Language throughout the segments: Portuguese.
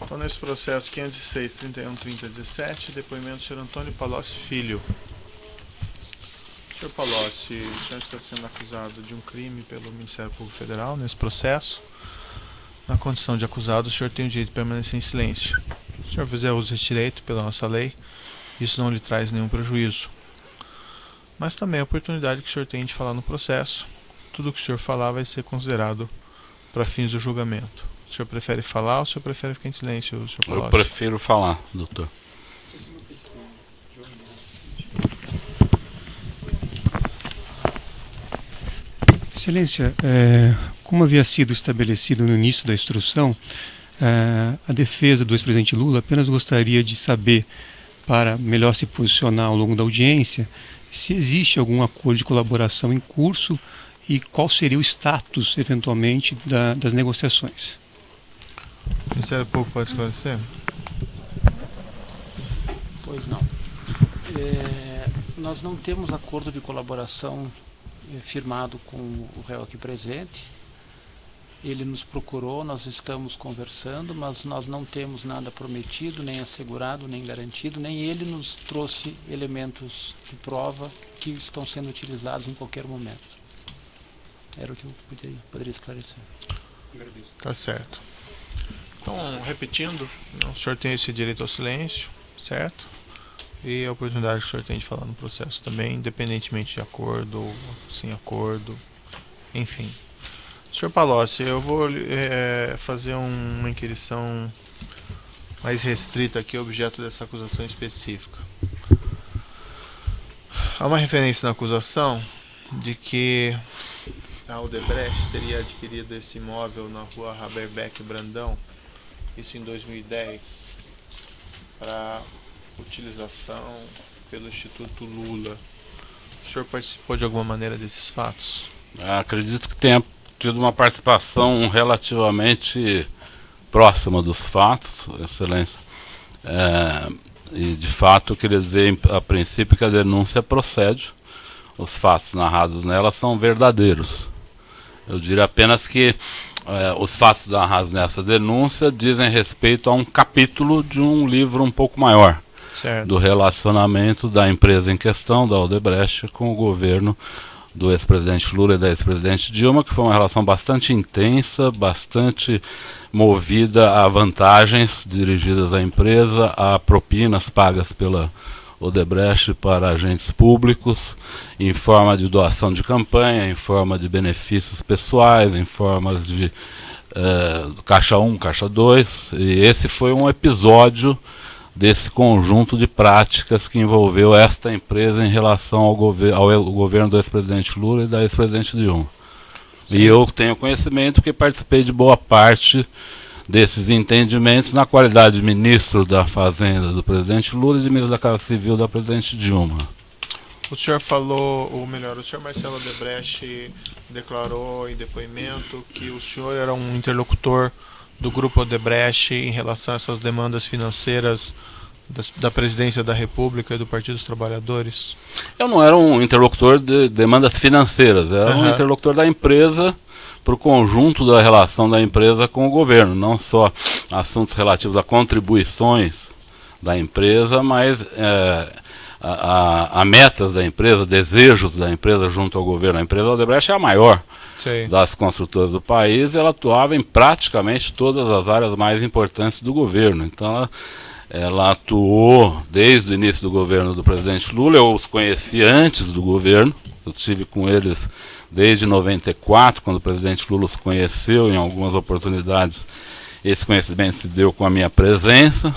Então, nesse processo 506-31-30-17, depoimento do Sr. Antônio Palocci Filho. Sr. Palocci, o senhor está sendo acusado de um crime pelo Ministério Público Federal nesse processo. Na condição de acusado, o senhor tem o direito de permanecer em silêncio. Se o senhor fizer uso desse direito pela nossa lei, isso não lhe traz nenhum prejuízo. Mas também a oportunidade que o senhor tem de falar no processo. Tudo o que o senhor falar vai ser considerado para fins do julgamento. O senhor prefere falar ou o senhor prefere ficar em silêncio, Sr. Palocci? Eu prefiro falar, doutor. Excelência, como havia sido estabelecido no início da instrução, a defesa do ex-presidente Lula apenas gostaria de saber, para melhor se posicionar ao longo da audiência, se existe algum acordo de colaboração em curso e qual seria o status, eventualmente, das negociações. O Ministério Público pode esclarecer? Pois não. Nós não temos acordo de colaboração firmado com o réu aqui presente. Ele nos procurou, nós estamos conversando, mas nós não temos nada prometido, nem assegurado, nem garantido, nem ele nos trouxe elementos de prova que estão sendo utilizados em qualquer momento. Era o que eu poderia esclarecer. Tá certo. Então, repetindo, o senhor tem esse direito ao silêncio, certo? E a oportunidade que o senhor tem de falar no processo também, independentemente de acordo ou sem acordo, enfim. Sr. Palocci, eu vou fazer uma inquirição mais restrita aqui, objeto dessa acusação específica. Há uma referência na acusação de que a Odebrecht teria adquirido esse imóvel na rua Haberbeck Brandão, isso em 2010, para utilização pelo Instituto Lula. O senhor participou de alguma maneira desses fatos? Acredito que tenha tido uma participação relativamente próxima dos fatos, Excelência. E de fato eu queria dizer a princípio que a denúncia procede. Os fatos narrados nela são verdadeiros. Eu diria apenas que os fatos narrados nessa denúncia dizem respeito a um capítulo de um livro um pouco maior, certo, do relacionamento da empresa em questão, da Odebrecht, com o governo do ex-presidente Lula e da ex-presidente Dilma, que foi uma relação bastante intensa, bastante movida a vantagens dirigidas à empresa, a propinas pagas pela Odebrecht para agentes públicos, em forma de doação de campanha, em forma de benefícios pessoais, em formas de caixa 1, caixa 2, e esse foi um episódio desse conjunto de práticas que envolveu esta empresa em relação ao governo do ex-presidente Lula e da ex-presidente Dilma. Sim. E eu tenho conhecimento que participei de boa parte desses entendimentos na qualidade de ministro da Fazenda do presidente Lula e de ministro da Casa Civil da presidente Dilma. O senhor falou, ou melhor, o senhor Marcelo Odebrecht declarou em depoimento que o senhor era um interlocutor do Grupo Odebrecht em relação a essas demandas financeiras da Presidência da República e do Partido dos Trabalhadores. Eu não era um interlocutor de demandas financeiras, era um interlocutor da empresa para o conjunto da relação da empresa com o governo, não só assuntos relativos a contribuições da empresa, mas a metas da empresa, desejos da empresa junto ao governo. A empresa Odebrecht é a maior das construtoras do país, e ela atuava em praticamente todas as áreas mais importantes do governo. Então ela atuou desde o início do governo do presidente Lula. Eu os conheci antes do governo, eu estive com eles desde 94, quando o presidente Lula os conheceu em algumas oportunidades. Esse conhecimento se deu com a minha presença,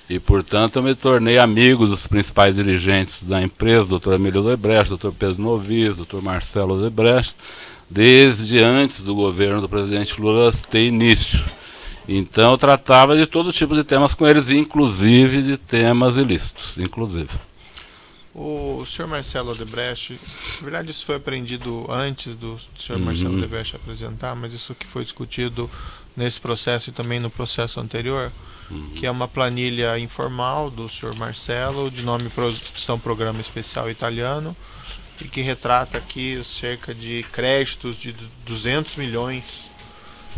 e portanto eu me tornei amigo dos principais dirigentes da empresa, Dr. Emílio Odebrecht, Dr. Pedro Novis, Dr. Marcelo Odebrecht, desde antes do governo do presidente Lula ter início. Então eu tratava de todo tipo de temas com eles, inclusive de temas ilícitos, inclusive. O senhor Marcelo Odebrecht, na verdade isso foi aprendido antes do senhor Marcelo Odebrecht apresentar, mas isso que foi discutido nesse processo e também no processo anterior, que é uma planilha informal do senhor Marcelo, de nome Produção Programa Especial Italiano, e que retrata aqui cerca de créditos de 200 milhões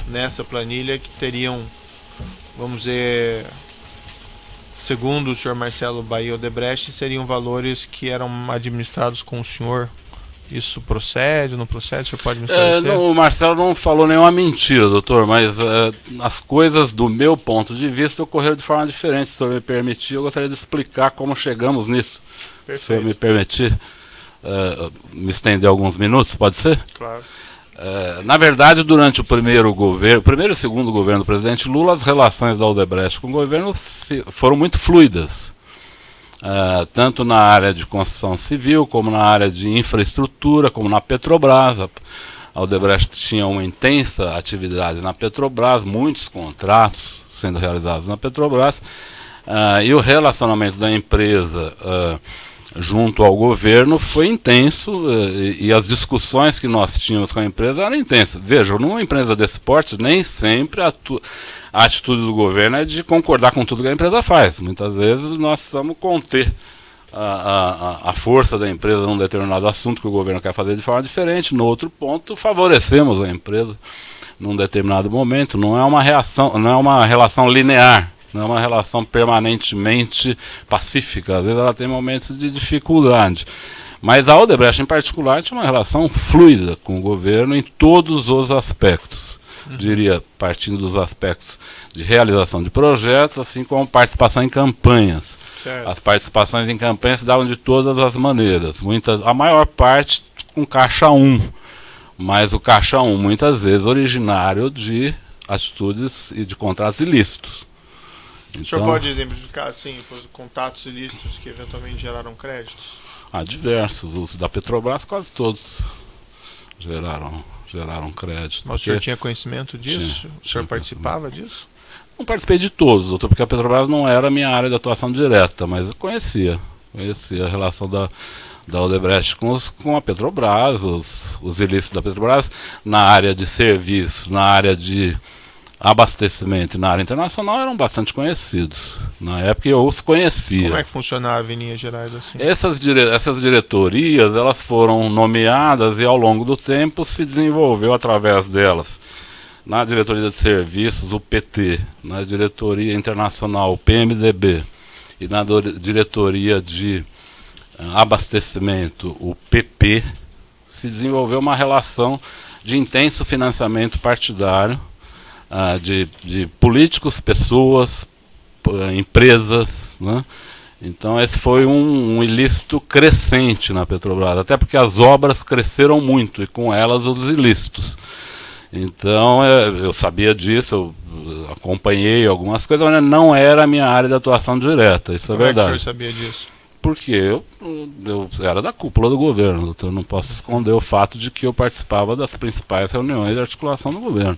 nessa planilha que teriam vamos dizer, segundo o senhor Marcelo Bahia Odebrecht, seriam valores que eram administrados com o senhor. Isso procede, não procede? O senhor pode me esclarecer? O Marcelo não falou nenhuma mentira, doutor, mas as coisas, do meu ponto de vista, ocorreram de forma diferente. Se o senhor me permitir, eu gostaria de explicar como chegamos nisso. Perfeito. Se o senhor me permitir me estender alguns minutos, pode ser? Claro. Na verdade, durante o primeiro e segundo governo do presidente Lula, as relações da Odebrecht com o governo foram muito fluidas. Tanto na área de construção civil, como na área de infraestrutura, como na Petrobras. A Odebrecht tinha uma intensa atividade na Petrobras, muitos contratos sendo realizados na Petrobras, e o relacionamento da empresa junto ao governo foi intenso, e as discussões que nós tínhamos com a empresa eram intensas. Veja, numa empresa desse porte, nem sempre a atitude do governo é de concordar com tudo que a empresa faz. Muitas vezes nós precisamos conter a força da empresa num determinado assunto que o governo quer fazer de forma diferente. No outro ponto, favorecemos a empresa num determinado momento. Não é uma relação linear. Não é uma relação permanentemente pacífica. Às vezes ela tem momentos de dificuldade. Mas a Odebrecht, em particular, tinha uma relação fluida com o governo em todos os aspectos. Diria, partindo dos aspectos de realização de projetos, assim como participação em campanhas. Certo. As participações em campanhas se davam de todas as maneiras. A maior parte com caixa 1. Mas o caixa 1, muitas vezes, originário de atitudes e de contratos ilícitos. O senhor pode exemplificar, assim, os contatos ilícitos que eventualmente geraram créditos? Diversos. Os da Petrobras, quase todos geraram crédito. Mas o senhor tinha conhecimento disso? O senhor participava disso? Não participei de todos, doutor, porque a Petrobras não era a minha área de atuação direta, mas eu conhecia a relação da Odebrecht com a Petrobras, os ilícitos da Petrobras, na área de serviços, na área de abastecimento e na área internacional eram bastante conhecidos. Na época eu os conhecia. Como é que funcionava em linhas gerais assim? Essas diretorias, elas foram nomeadas e ao longo do tempo se desenvolveu através delas. Na diretoria de serviços, o PT, na diretoria internacional, o PMDB, e na diretoria de abastecimento, o PP, se desenvolveu uma relação de intenso financiamento partidário, de políticos, pessoas, empresas, né? Então esse foi um ilícito crescente na Petrobras, até porque as obras cresceram muito e com elas os ilícitos. Então eu sabia disso, eu acompanhei algumas coisas, mas não era a minha área de atuação direta, isso é verdade. Como é que o senhor sabia disso? Porque eu era da cúpula do governo, então eu não posso esconder o fato de que eu participava das principais reuniões de articulação do governo.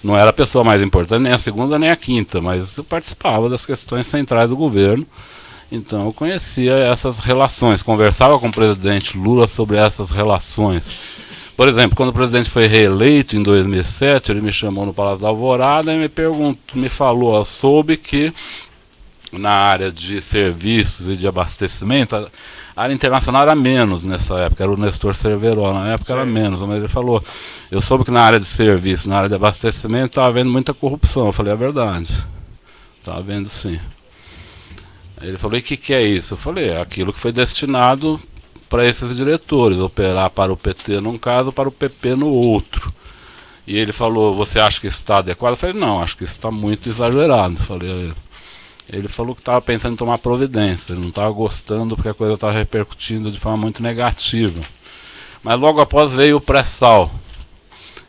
Não era a pessoa mais importante, nem a segunda nem a quinta, mas eu participava das questões centrais do governo. Então eu conhecia essas relações, conversava com o presidente Lula sobre essas relações. Por exemplo, quando o presidente foi reeleito em 2007, ele me chamou no Palácio da Alvorada e me falou, eu soube que na área de serviços e de abastecimento, a área internacional era menos nessa época, era o Nestor Cerveró, na época era menos, mas ele falou, eu soube que na área de serviço, na área de abastecimento, estava havendo muita corrupção. Eu falei, é verdade, estava havendo sim. Aí ele falou, e o que é isso? Eu falei, é aquilo que foi destinado para esses diretores, operar para o PT num caso, para o PP no outro. E ele falou, você acha que isso está adequado? Eu falei, não, acho que isso está muito exagerado. Eu falei, ele falou que estava pensando em tomar providência, ele não estava gostando porque a coisa estava repercutindo de forma muito negativa. Mas logo após veio o pré-sal.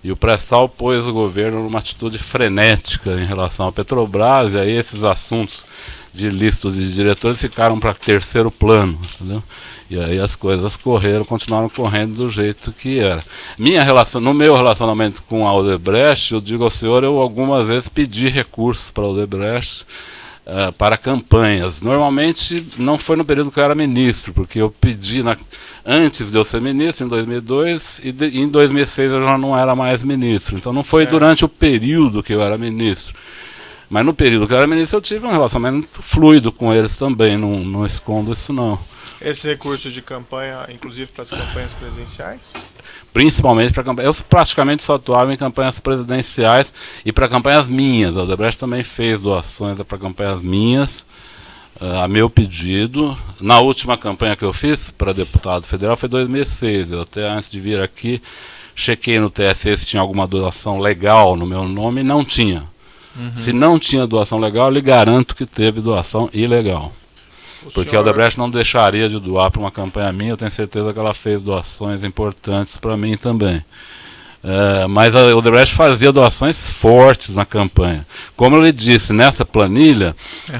E o pré-sal pôs o governo numa atitude frenética em relação à Petrobras, e aí esses assuntos de listas de diretores ficaram para terceiro plano, entendeu? E aí as coisas continuaram correndo do jeito que era. No meu relacionamento com a Odebrecht, eu digo ao senhor, eu algumas vezes pedi recursos para a Odebrecht, para campanhas. Normalmente não foi no período que eu era ministro, porque eu pedi antes de eu ser ministro, em 2002, e em 2006 eu já não era mais ministro. Então não foi durante o período que eu era ministro. Mas no período que eu era ministro eu tive um relacionamento fluido com eles também, não escondo isso não. Esse recurso de campanha, inclusive para as campanhas presidenciais? Principalmente para campanhas. Eu praticamente só atuava em campanhas presidenciais e para campanhas minhas. A Odebrecht também fez doações para campanhas minhas, a meu pedido. Na última campanha que eu fiz para deputado federal foi em 2006. Eu até antes de vir aqui chequei no TSE se tinha alguma doação legal no meu nome e não tinha. Se não tinha doação legal, eu lhe garanto que teve doação ilegal. Porque a Odebrecht não deixaria de doar para uma campanha minha, eu tenho certeza que ela fez doações importantes para mim também. Mas a Odebrecht fazia doações fortes na campanha. Como eu lhe disse, nessa planilha,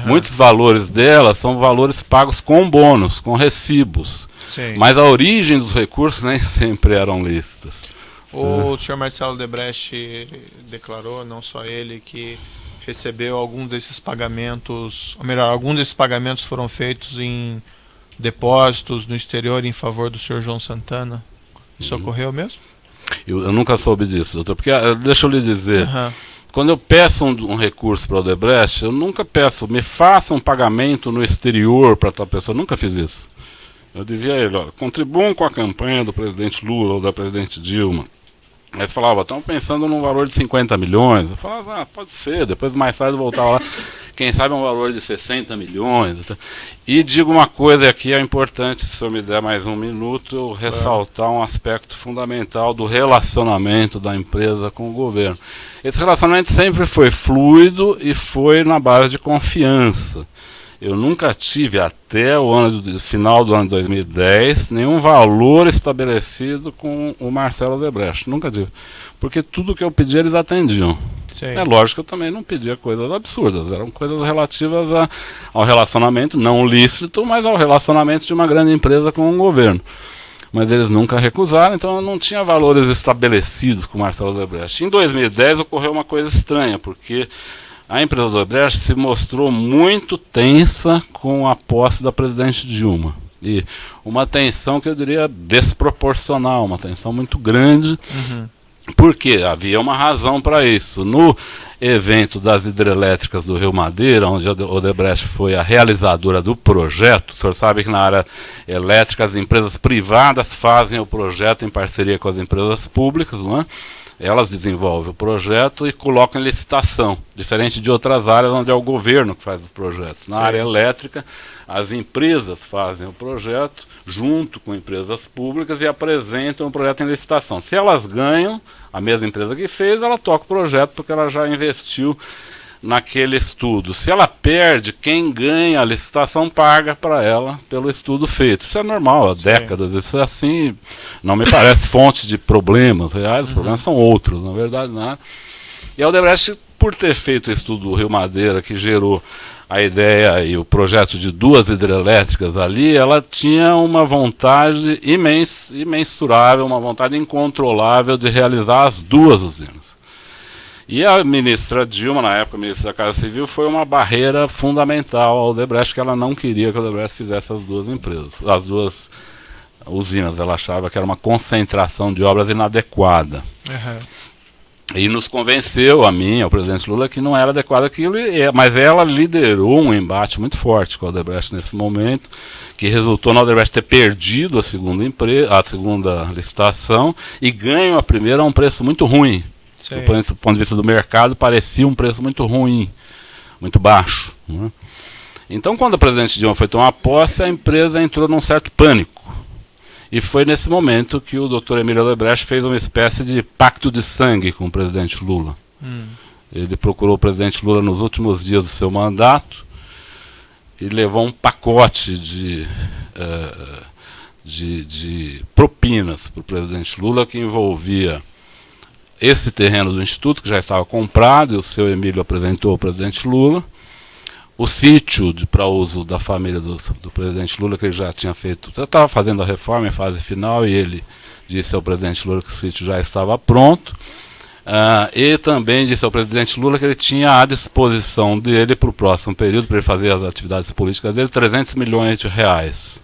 muitos valores dela são valores pagos com bônus, com recibos. Sim. Mas a origem dos recursos nem sempre eram lícitas. O senhor Marcelo Odebrecht declarou, não só ele, que recebeu algum desses pagamentos, ou melhor, algum desses pagamentos foram feitos em depósitos no exterior em favor do senhor João Santana. Isso ocorreu mesmo? Eu nunca soube disso, doutor, porque deixa eu lhe dizer, quando eu peço um recurso para o Odebrecht, eu nunca peço, me faça um pagamento no exterior para tal pessoa, eu nunca fiz isso. Eu dizia a ele, olha, contribuam com a campanha do presidente Lula ou da presidente Dilma. Aí falava, estão pensando num valor de 50 milhões. Eu falava, pode ser, depois mais tarde eu voltava lá, quem sabe um valor de 60 milhões. E digo uma coisa aqui, é importante, se o senhor me der mais um minuto, eu ressaltar um aspecto fundamental do relacionamento da empresa com o governo. Esse relacionamento sempre foi fluido e foi na base de confiança. Eu nunca tive, até o final do ano de 2010, nenhum valor estabelecido com o Marcelo Odebrecht. Nunca tive. Porque tudo que eu pedia, eles atendiam. Sim. É lógico que eu também não pedia coisas absurdas. Eram coisas relativas ao relacionamento, não lícito, mas ao relacionamento de uma grande empresa com o governo. Mas eles nunca recusaram, então eu não tinha valores estabelecidos com o Marcelo Odebrecht. Em 2010 ocorreu uma coisa estranha, porque a empresa do Odebrecht se mostrou muito tensa com a posse da presidente Dilma. E uma tensão que eu diria desproporcional, uma tensão muito grande, porque havia uma razão para isso. No evento das hidrelétricas do Rio Madeira, onde a Odebrecht foi a realizadora do projeto, o senhor sabe que na área elétrica as empresas privadas fazem o projeto em parceria com as empresas públicas, não é? Elas desenvolvem o projeto e colocam em licitação, diferente de outras áreas onde é o governo que faz os projetos. Na área elétrica, as empresas fazem o projeto junto com empresas públicas e apresentam o projeto em licitação. Se elas ganham, a mesma empresa que fez, ela toca o projeto porque ela já investiu naquele estudo. Se ela perde, quem ganha a licitação paga para ela pelo estudo feito. Isso é normal, há décadas, isso é assim, não me parece fonte de problemas reais, os problemas são outros, na verdade, nada. E a Odebrecht, por ter feito o estudo do Rio Madeira, que gerou a ideia e o projeto de 2 hidrelétricas ali, ela tinha uma vontade imensurável, uma vontade incontrolável de realizar as 2 usinas. E a ministra Dilma, na época, ministra da Casa Civil, foi uma barreira fundamental ao Odebrecht, que ela não queria que o Odebrecht fizesse as 2 empresas, as 2 usinas. Ela achava que era uma concentração de obras inadequada. E nos convenceu, a mim, ao presidente Lula, que não era adequado aquilo, mas ela liderou um embate muito forte com a Odebrecht nesse momento, que resultou na Odebrecht ter perdido a segunda licitação e ganho a primeira a um preço muito ruim. Do ponto de vista do mercado, parecia um preço muito ruim, muito baixo. Né? Então, quando a presidente Dilma foi tomar posse, a empresa entrou num certo pânico. E foi nesse momento que o Dr. Emílio Odebrecht fez uma espécie de pacto de sangue com o presidente Lula. Ele procurou o presidente Lula nos últimos dias do seu mandato e levou um pacote de propinas para o presidente Lula, que envolvia esse terreno do Instituto, que já estava comprado, e o seu Emílio apresentou ao presidente Lula, o sítio para uso da família do presidente Lula, que ele já tinha feito, já estava fazendo a reforma em fase final, e ele disse ao presidente Lula que o sítio já estava pronto, e também disse ao presidente Lula que ele tinha à disposição dele para o próximo período, para ele fazer as atividades políticas dele, 300 milhões de reais.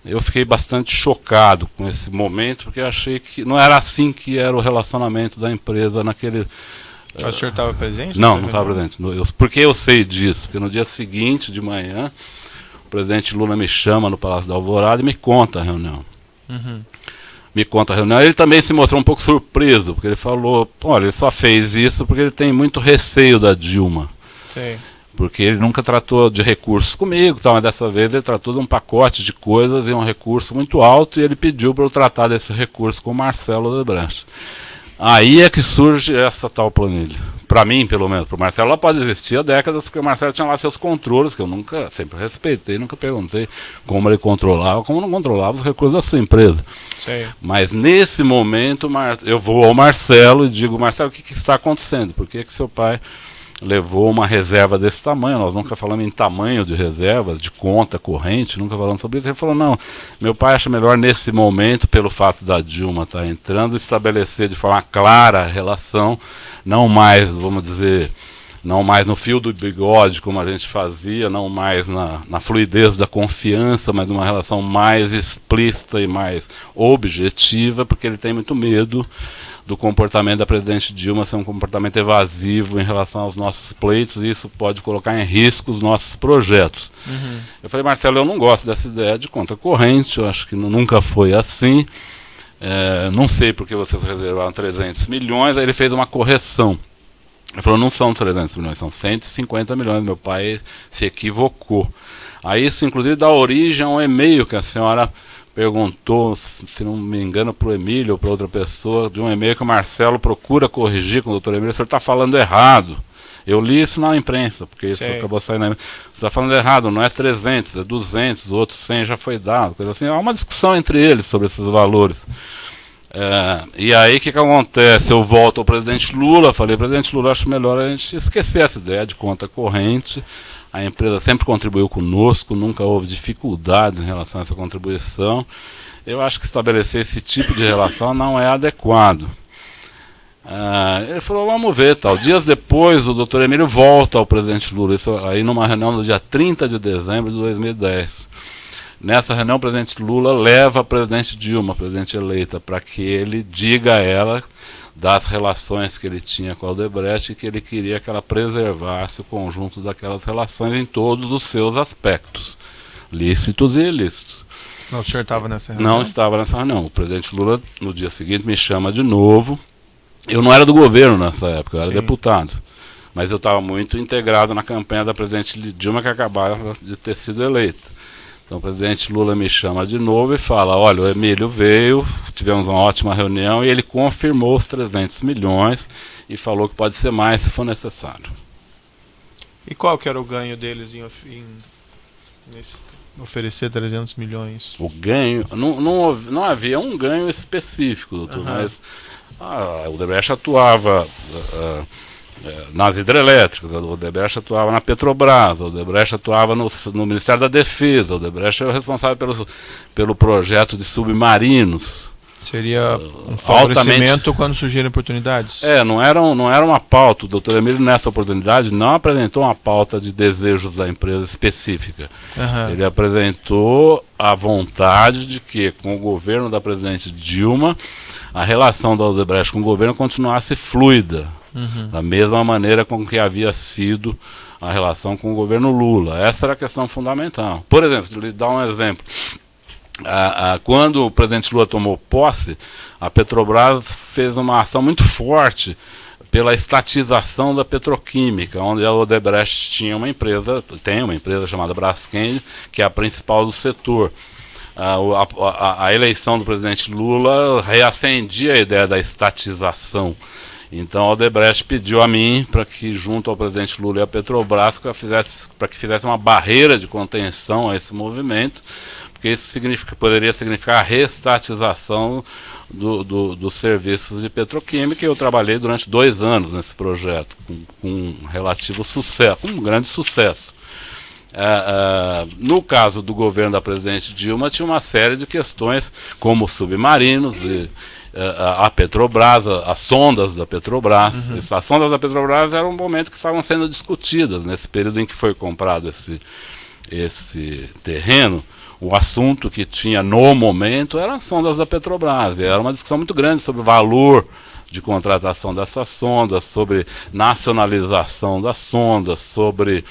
Eu fiquei bastante chocado com esse momento, porque eu achei que não era assim que era o relacionamento da empresa naquele... O senhor estava presente? Não estava presente. Porque eu sei disso, porque no dia seguinte de manhã, presidente Lula me chama no Palácio da Alvorada e me conta a reunião. Uhum. Me conta a reunião. Ele também se mostrou um pouco surpreso, porque ele falou, olha, ele só fez isso porque ele tem muito receio da Dilma. Sei. Porque ele nunca tratou de recursos comigo, tal, mas dessa vez ele tratou de um pacote de coisas e um recurso muito alto, e ele pediu para eu tratar desse recurso com o Marcelo Odebrecht. Aí é que surge essa tal planilha. Para mim, pelo menos. Para o Marcelo ela pode existir há décadas, porque o Marcelo tinha lá seus controles, que eu nunca, sempre respeitei, nunca perguntei como ele controlava, como não controlava os recursos da sua empresa. Sei. Mas nesse momento eu vou ao Marcelo e digo, Marcelo, o que está acontecendo? Por que seu pai levou uma reserva desse tamanho? Nós nunca falamos em tamanho de reservas, de conta corrente, nunca falamos sobre isso. Ele falou, não, meu pai acha melhor nesse momento, pelo fato da Dilma estar entrando, estabelecer de forma clara a relação, não mais, vamos dizer, não mais no fio do bigode, como a gente fazia, não mais na fluidez da confiança, mas numa relação mais explícita e mais objetiva, porque ele tem muito medo do comportamento da presidente Dilma ser um comportamento evasivo em relação aos nossos pleitos, e isso pode colocar em risco os nossos projetos. Uhum. Eu falei, Marcelo, eu não gosto dessa ideia de conta corrente, eu acho que nunca foi assim, não sei porque vocês reservaram 300 milhões, aí ele fez uma correção. Ele falou, não são 300 milhões, são 150 milhões, meu pai se equivocou. Aí isso, inclusive, dá origem a um e-mail que a senhora perguntou, se não me engano, para o Emílio ou para outra pessoa, de um e-mail que o Marcelo procura corrigir com o doutor Emílio, o senhor está falando errado. Eu li isso na imprensa, porque isso acabou saindo na imprensa. Você está falando errado, não é 300, é 200, o outro 100 já foi dado, coisa assim. Há uma discussão entre eles sobre esses valores. E aí o que acontece? Eu volto ao presidente Lula, falei, presidente Lula, acho melhor a gente esquecer essa ideia de conta corrente. A empresa sempre contribuiu conosco, nunca houve dificuldades em relação a essa contribuição. Eu acho que estabelecer esse tipo de relação não é adequado. Ele falou, vamos ver, tal. Dias depois, o doutor Emílio volta ao presidente Lula, isso aí numa reunião no dia 30 de dezembro de 2010. Nessa reunião, o presidente Lula leva a presidente Dilma, a presidente eleita, para que ele diga a ela das relações que ele tinha com a Odebrecht e que ele queria que ela preservasse o conjunto daquelas relações em todos os seus aspectos, lícitos e ilícitos. Não, o senhor estava nessa reunião? Não estava nessa reunião. O presidente Lula, no dia seguinte, me chama de novo. Eu não era do governo nessa época, eu era deputado. Mas eu estava muito integrado na campanha da presidente Dilma, que acabava de ter sido eleita. Então o presidente Lula me chama de novo e fala, olha, o Emílio veio, tivemos uma ótima reunião e ele confirmou os 300 milhões e falou que pode ser mais se for necessário. E qual que era o ganho deles em oferecer 300 milhões? O ganho, não havia um ganho específico, doutor, mas o Odebrecht atuava nas hidrelétricas, o Odebrecht atuava na Petrobras, o Odebrecht atuava no Ministério da Defesa, o Odebrecht era responsável pelo projeto de submarinos. Seria um favorecimento quando surgirem oportunidades? Não era uma pauta. O doutor Emílio, nessa oportunidade, não apresentou uma pauta de desejos da empresa específica. Ele apresentou a vontade de que, com o governo da presidente Dilma, a relação da Odebrecht com o governo continuasse fluida, da mesma maneira com que havia sido a relação com o governo Lula. Essa era a questão fundamental. Por exemplo, lhe dar um exemplo. Quando o presidente Lula tomou posse, a Petrobras fez uma ação muito forte pela estatização da petroquímica, onde a Odebrecht tem uma empresa chamada Braskem, que é a principal do setor. A eleição do presidente Lula reacendia a ideia da estatização. Então a Odebrecht pediu a mim para que, junto ao presidente Lula e a Petrobras, para que fizesse uma barreira de contenção a esse movimento, porque isso poderia significar a reestatização dos serviços de petroquímica, e eu trabalhei durante 2 anos nesse projeto, com relativo sucesso, com um grande sucesso. No caso do governo da presidente Dilma, tinha uma série de questões, como submarinos, a Petrobras, as sondas da Petrobras. As sondas da Petrobras eram um momento que estavam sendo discutidas, nesse período em que foi comprado esse terreno. O assunto que tinha no momento eram as sondas da Petrobras. E era uma discussão muito grande sobre o valor de contratação dessas sondas, sobre nacionalização das sondas, sobre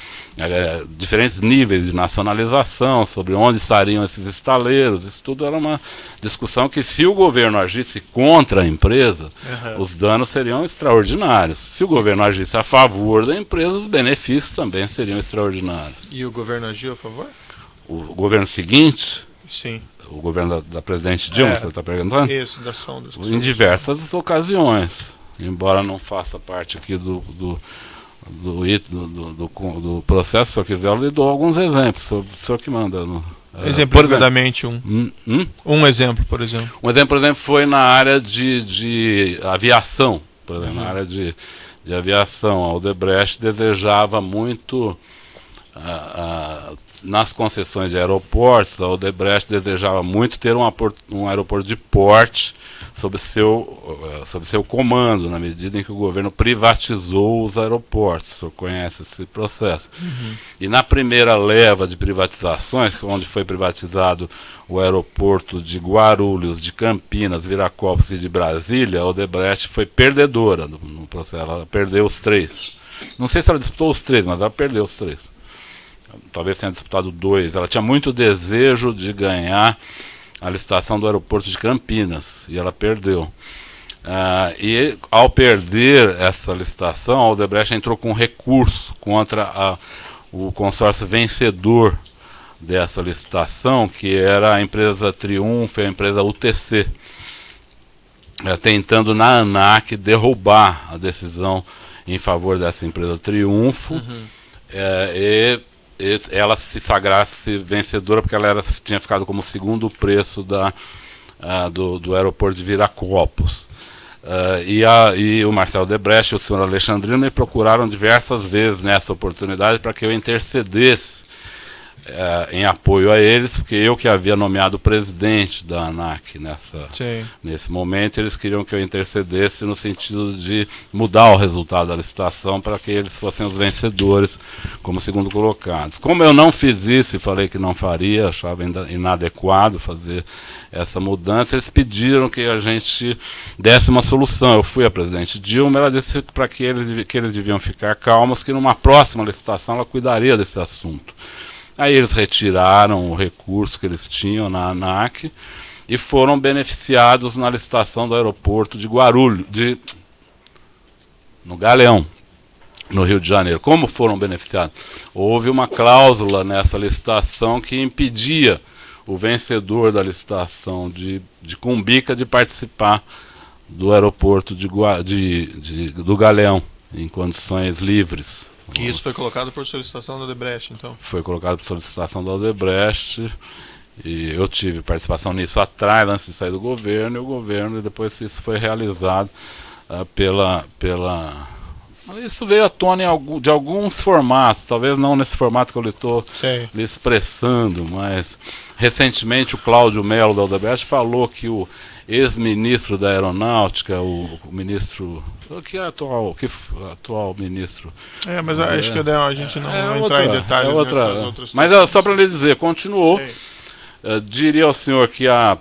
diferentes níveis de nacionalização, sobre onde estariam esses estaleiros. Isso tudo era uma discussão que, se o governo agisse contra a empresa, os danos seriam extraordinários. Se o governo agisse a favor da empresa, os benefícios também seriam extraordinários. E o governo agiu a favor? O governo seguinte, Sim. o governo da presidente Dilma, você está perguntando? Isso, das sondas. Em diversas ocasiões, embora não faça parte aqui do processo. Se eu quiser, eu lhe dou alguns exemplos. O senhor que manda. Exemplificadamente um exemplo, por exemplo. Um exemplo, por exemplo, foi na área de aviação. Por exemplo, na área de aviação, a Odebrecht desejava muito, nas concessões de aeroportos, a Odebrecht desejava muito ter um aeroporto de porte sob seu comando, na medida em que o governo privatizou os aeroportos. O senhor conhece esse processo. E na primeira leva de privatizações, onde foi privatizado o aeroporto de Guarulhos, de Campinas, Viracopos e de Brasília, a Odebrecht foi perdedora no processo. Ela perdeu os 3. Não sei se ela disputou os 3, mas ela perdeu os 3. Talvez tenha disputado 2. Ela tinha muito desejo de ganhar a licitação do aeroporto de Campinas, e ela perdeu. E ao perder essa licitação, a Odebrecht entrou com recurso contra o consórcio vencedor dessa licitação, que era a empresa Triunfo e a empresa UTC, tentando na ANAC derrubar a decisão em favor dessa empresa Triunfo, e ela se sagrasse vencedora, porque ela tinha ficado como segundo preço do aeroporto de Viracopos. E o Marcelo Odebrecht e o senhor Alexandrino me procuraram diversas vezes nessa oportunidade para que eu intercedesse em apoio a eles, porque eu que havia nomeado o presidente da ANAC nesse momento, eles queriam que eu intercedesse no sentido de mudar o resultado da licitação para que eles fossem os vencedores como segundo colocados. Como eu não fiz isso e falei que não faria, achava inadequado fazer essa mudança, eles pediram que a gente desse uma solução. Eu fui a presidente Dilma, ela disse para que eles deviam ficar calmos, que numa próxima licitação ela cuidaria desse assunto. Aí eles retiraram o recurso que eles tinham na ANAC e foram beneficiados na licitação do aeroporto de Guarulhos, no Galeão, no Rio de Janeiro. Como foram beneficiados? Houve uma cláusula nessa licitação que impedia o vencedor da licitação de Cumbica de participar do aeroporto do Galeão em condições livres. E isso foi colocado por solicitação da Odebrecht, então? Foi colocado por solicitação da Odebrecht, e eu tive participação nisso atrás, antes de sair do governo, e depois isso foi realizado Isso veio à tona de alguns formatos, talvez não nesse formato que eu estou lhe expressando, mas recentemente o Cláudio Melo da Odebrecht falou que o ex-ministro da Aeronáutica, o ministro... que é atual ministro. Mas acho que a gente não vai entrar em detalhes nessas outras. Mas só para lhe dizer, continuou. Diria ao senhor que a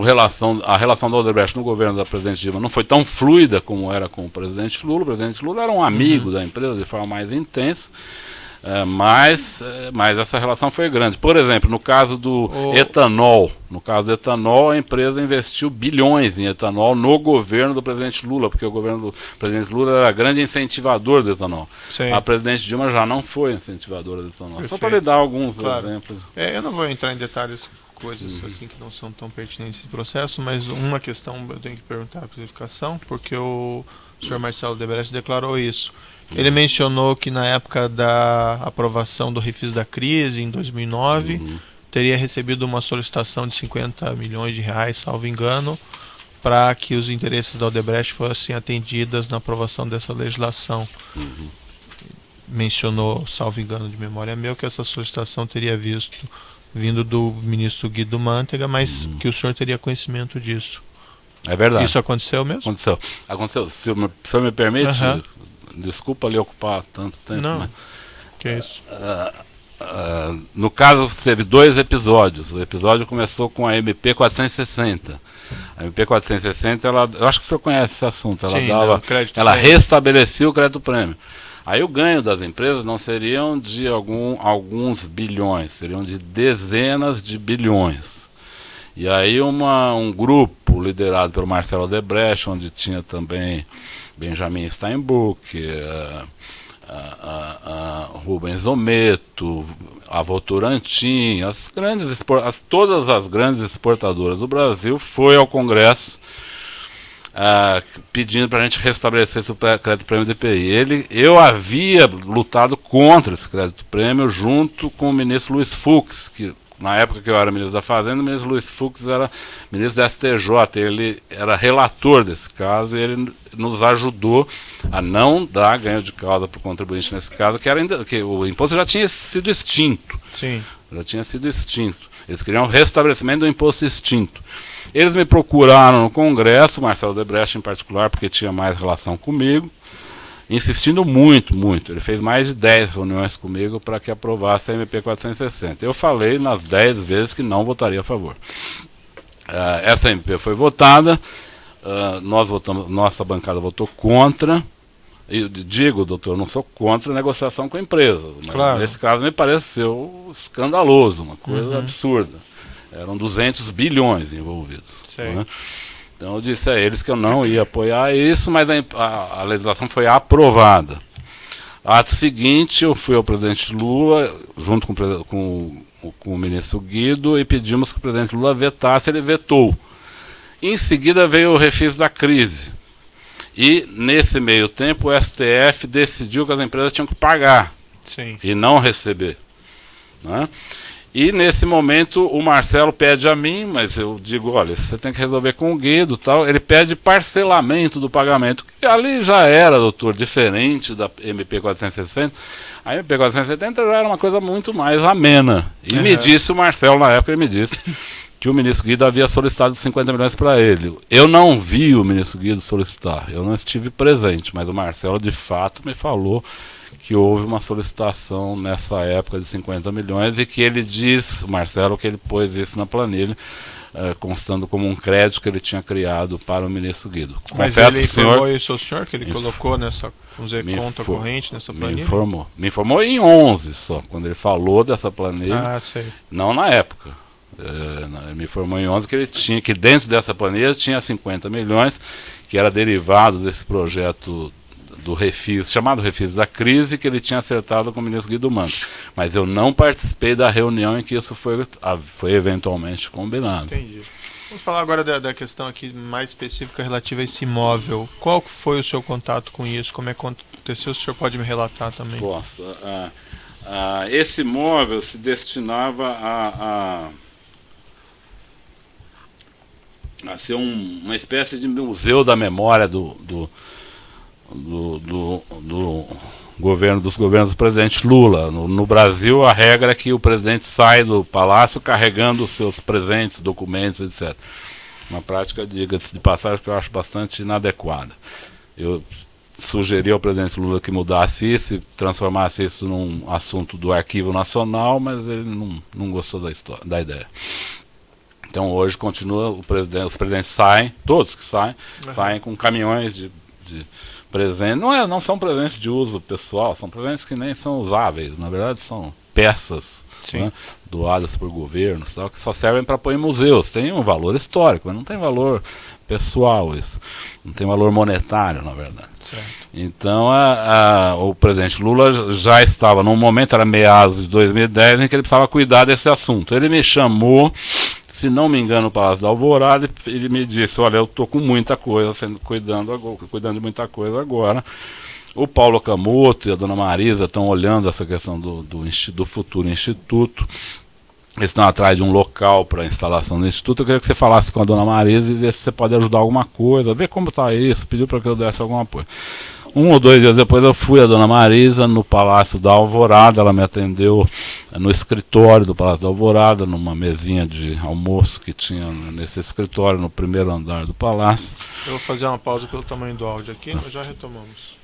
relação da Odebrecht no governo da presidente Dilma não foi tão fluida como era com o presidente Lula. O presidente Lula era um amigo da empresa de forma mais intensa. Mas essa relação foi grande. Por exemplo, no caso do etanol, a empresa investiu bilhões em etanol no governo do presidente Lula, porque o governo do presidente Lula era grande incentivador do etanol. A presidente Dilma já não foi incentivadora do etanol. Perfeito. Só para lhe dar alguns exemplos. Eu não vou entrar em detalhes, coisas assim que não são tão pertinentes nesse processo, mas uma questão eu tenho que perguntar para a clarificação, porque o senhor Marcelo Odebrecht declarou isso. Ele mencionou que na época da aprovação do refis da crise, em 2009, teria recebido uma solicitação de 50 milhões de reais, salvo engano, para que os interesses da Odebrecht fossem atendidos na aprovação dessa legislação. Mencionou, salvo engano de memória meu, que essa solicitação teria vindo do ministro Guido Mantega, mas que o senhor teria conhecimento disso. É verdade. Isso aconteceu mesmo? Aconteceu. Se o senhor me permite... Desculpa lhe ocupar tanto tempo. Não, que é isso. no caso, teve 2 episódios. O episódio começou com a MP 460. A MP 460, eu acho que o senhor conhece esse assunto. Ela Sim, ela restabelecia o crédito prêmio. Aí o ganho das empresas não seriam de alguns bilhões, seriam de dezenas de bilhões. E aí um grupo liderado pelo Marcelo Odebrecht, onde tinha também Benjamin Steinbuch, Rubens Ometo, a Votorantim, todas as grandes exportadoras do Brasil, foi ao Congresso pedindo para a gente restabelecer esse crédito prêmio DPI. Eu havia lutado contra esse crédito prêmio junto com o ministro Luiz Fux, que na época que eu era ministro da Fazenda, o ministro Luiz Fux era ministro da STJ, ele era relator desse caso e ele nos ajudou a não dar ganho de causa para o contribuinte nesse caso, que o imposto já tinha sido extinto. Sim. Já tinha sido extinto. Eles queriam o restabelecimento do imposto extinto. Eles me procuraram no Congresso, Marcelo Odebrecht em particular, porque tinha mais relação comigo, insistindo muito. Ele fez mais de 10 reuniões comigo para que aprovasse a MP 460. Eu falei nas 10 vezes que não votaria a favor. Essa MP foi votada, nossa bancada votou contra. Eu digo, doutor, não sou contra a negociação com empresas, mas claro, nesse caso me pareceu escandaloso, uma coisa absurda. Eram 200 bilhões envolvidos. Né? Então eu disse a eles que eu não ia apoiar isso, mas a legislação foi aprovada. Ato seguinte, eu fui ao presidente Lula, junto com o ministro Guido, e pedimos que o presidente Lula vetasse, ele vetou. Em seguida veio o refis da crise. E, nesse meio tempo, o STF decidiu que as empresas tinham que pagar. Sim. E não receber. Né? E, nesse momento, o Marcelo pede a mim, mas eu digo, olha, você tem que resolver com o Guido, tal. Ele pede parcelamento do pagamento, que ali já era, doutor, diferente da MP 460. A MP 470 já era uma coisa muito mais amena. E me disse, o Marcelo, na época, ele me disse que o ministro Guido havia solicitado 50 milhões para ele. Eu não vi o ministro Guido solicitar, eu não estive presente, mas o Marcelo de fato me falou que houve uma solicitação nessa época de 50 milhões e que ele diz, o Marcelo, que ele pôs isso na planilha, constando como um crédito que ele tinha criado para o ministro Guido. Mas confesso, ele senhor, informou isso ao senhor, que ele colocou nessa, vamos dizer, conta corrente nessa planilha? Me informou em 11 só, quando ele falou dessa planilha, não na época. Ele me informou em 11 que ele tinha, que dentro dessa planilha tinha 50 milhões, que era derivado desse projeto do refis, chamado refis da crise, que ele tinha acertado com o ministro Guido Mantega. Mas eu não participei da reunião em que isso foi eventualmente combinado. Entendi. Vamos falar agora da questão aqui mais específica relativa a esse imóvel. Qual foi o seu contato com isso? Como é que aconteceu? O senhor pode me relatar também? Posso. Esse imóvel se destinava a ser uma espécie de museu da memória dos governos do presidente Lula. No Brasil, a regra é que o presidente sai do palácio carregando os seus presentes, documentos, etc. Uma prática, diga-se de passagem, que eu acho bastante inadequada. Eu sugeri ao presidente Lula que mudasse isso e transformasse isso num assunto do Arquivo Nacional, mas ele não gostou da ideia. Então hoje continua, os presidentes saem, todos que saem com caminhões de presentes. Não são presentes de uso pessoal, são presentes que nem são usáveis, na verdade são peças, né, doadas por governos, tal, que só servem para pôr em museus. Tem um valor histórico, mas não tem valor pessoal isso. Não tem valor monetário, na verdade. Certo. Então o presidente Lula já estava, num momento, era meados de 2010, em que ele precisava cuidar desse assunto. Ele me chamou, se não me engano, no Palácio da Alvorada, ele me disse, olha, eu estou com muita coisa, cuidando de muita coisa agora. O Paulo Camoto e a dona Marisa estão olhando essa questão do futuro instituto. Eles estão atrás de um local para a instalação do instituto. Eu queria que você falasse com a dona Marisa e ver se você pode ajudar alguma coisa, ver como está isso, pediu para que eu desse alguma coisa. 1 ou 2 dias depois eu fui a dona Marisa no Palácio da Alvorada, ela me atendeu no escritório do Palácio da Alvorada, numa mesinha de almoço que tinha nesse escritório, no primeiro andar do palácio. Eu vou fazer uma pausa pelo tamanho do áudio aqui, nós já retomamos.